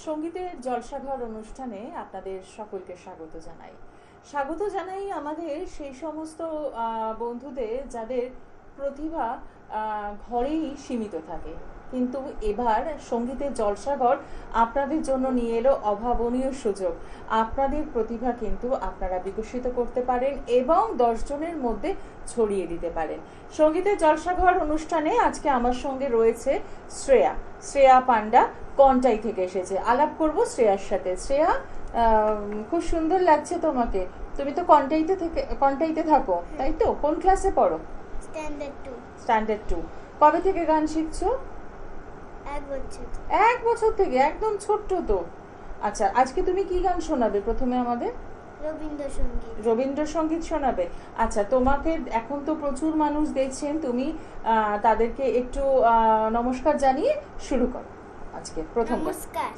সঙ্গীতের জলসাঘর অনুষ্ঠানে আপনাদের সকলকে স্বাগত জানাই আমাদের সেই সমস্ত বন্ধুদের যাদের প্রতিভা ঘরেই সীমিত থাকে, কিন্তু এবার সঙ্গীতের জলসাঘর আপনাদের জন্য নিয়ে এলো অভাবনীয় সুযোগ। আপনাদের প্রতিভা কিন্তু আপনারা বিকশিত করতে পারেন এবং 10 জনের মধ্যে ছড়িয়ে দিতে পারেন। সঙ্গীতের জলসাঘর অনুষ্ঠানে আজকে আমার সঙ্গে রয়েছে শ্রেয়া পান্ডা, কন্টাই থেকে এসেছে। আলাপ করব শ্রেয়ার সাথে। শ্রেয়া, খুব সুন্দর লাগছে তোমাকে। তুমি তো কন্টাইতে থাকো, তাই তো? কোন ক্লাসে পড়ো? স্ট্যান্ডার্ড 2। কবে থেকে গান শিখছো? 1 বছর। 1 বছর থেকে? একদম ছোট্ট তো। আচ্ছা, আজকে তুমি কি গান শোনাবে প্রথমে আমাদের? রবীন্দ্রসঙ্গীত শোনাবে। আচ্ছা, তোমাকে এখন তো প্রচুর মানুষ দেখছেন, তুমি তাদেরকে একটু নমস্কার জানিয়ে শুরু করো আজকে প্রথম। নমস্কার।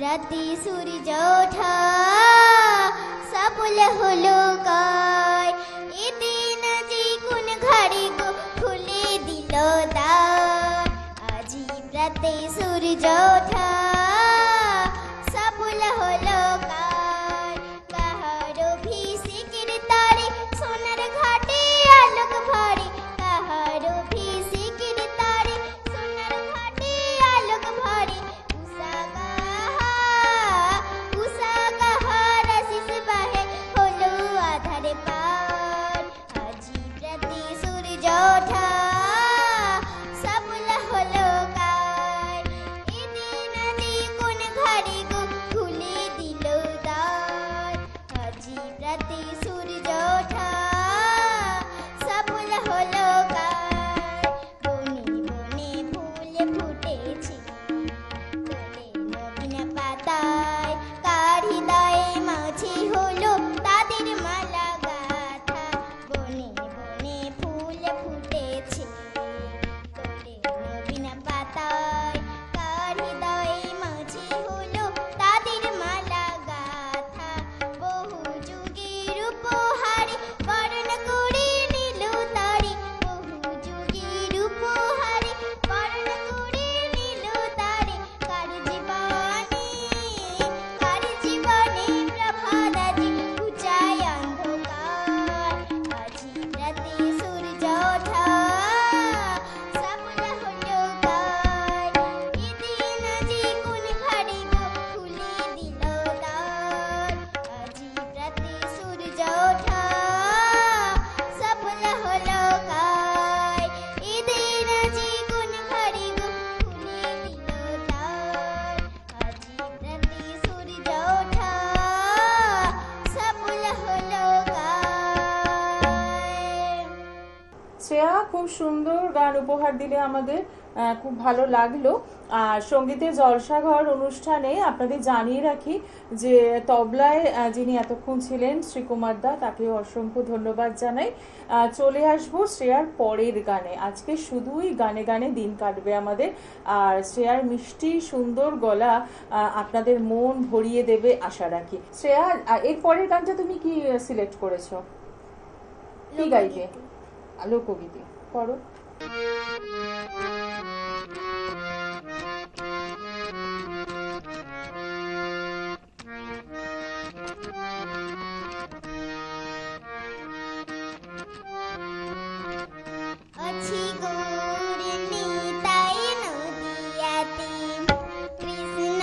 রাতে সূর্য ওঠা সফল হলো কার, এদিন আজি কোন ঘরে গো খুলে দিল দ্বার। আজি রাতে সূর্য ওঠা সফল হলো কার, কাহার অভিষেকের তারে সোনার ঘাটে আলোক ভরে, কাহার অভিষেকের তারে সোনার ঘাটে আলোক ভরে। শ্রেয়া, খুব সুন্দর গান উপহার দিলে আমাদের, খুব ভালো লাগলো। আর সঙ্গীতের জলসাঘর অনুষ্ঠানে আপনাদের জানিয়ে রাখি যে তবলায় যিনি এতক্ষণ ছিলেন শ্রীকুমার দা, তাকে অসংখ্য ধন্যবাদ জানাই। চলে আসবো শ্রেয়ার পরের গানে। আজকে শুধুই গানে গানে দিন কাটবে আমাদের, আর শ্রেয়ার মিষ্টি সুন্দর গলা আপনাদের মন ভরিয়ে দেবে আশা রাখি। শ্রেয়া, এর পরের গানটা তুমি কি সিলেক্ট করেছো? কি গাইবে? লোকগীতি করো। কৃষ্ণ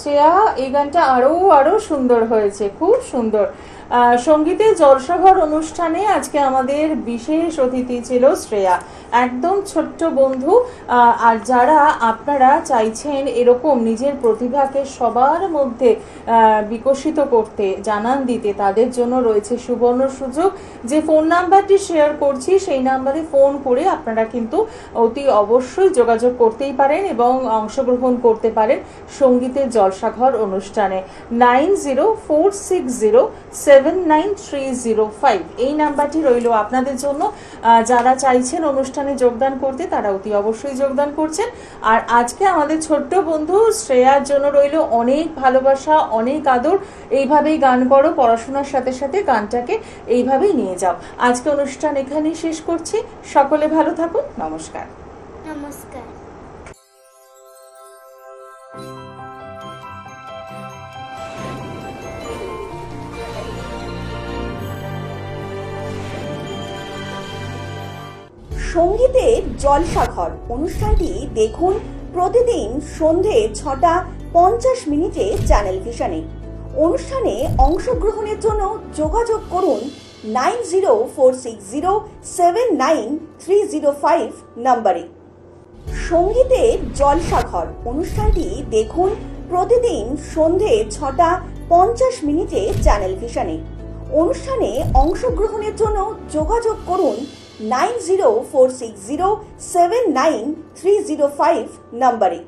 শ্রেয়া, এই গানটা আরো সুন্দর হয়েছে, খুব সুন্দর। সঙ্গীতের জলসাঘর অনুষ্ঠানে আজকে আমাদের বিশেষ অতিথি ছিল শ্রেয়া, একদম ছোট্ট বন্ধু। আর যারা আপনারা চাইছেন এরকম নিজের প্রতিভাকে সবার মধ্যে বিকশিত করতে, জানান দিতে, তাদের জন্য রয়েছে সুবর্ণ সুযোগ। যে ফোন নাম্বারটি শেয়ার করছি সেই নাম্বারে ফোন করে আপনারা কিন্তু অতি অবশ্যই যোগাযোগ করতেই পারেন এবং অংশগ্রহণ করতে পারেন সঙ্গীতের জলসাঘর অনুষ্ঠানে। 9046079305 এই নাম্বারটি রইল আপনাদের জন্য। যারা চাইছেন অনুষ্ঠানে যোগদান করতে তারা অতি অবশ্যই যোগদান করছেন। আর আজকে আমাদের ছোট্ট বন্ধু শ্রেয়ার জন্য রইল অনেক ভালোবাসা, অনেক আদর। এইভাবেই গান করো, পড়াশোনার সাথে সাথে গানটাকে এইভাবেই নিয়ে যাও। আজকে অনুষ্ঠান এখানেই শেষ করছি। সকলে ভালো থাকুন, নমস্কার। নমস্কার। সঙ্গীতের জলসাঘর অনুষ্ঠানটি দেখুন প্রতিদিন সন্ধে 6:50 চ্যানেল ভিশনে। অনুষ্ঠানে অংশগ্রহণের জন্য যোগাযোগ করুন 9046079305 নম্বরে। সঙ্গীতের জলসাঘর অনুষ্ঠানটি দেখুন প্রতিদিন সন্ধে 6:50 চ্যানেল ভিশনে। অনুষ্ঠানে অংশগ্রহণের জন্য যোগাযোগ করুন 9046079305 নম্বরে।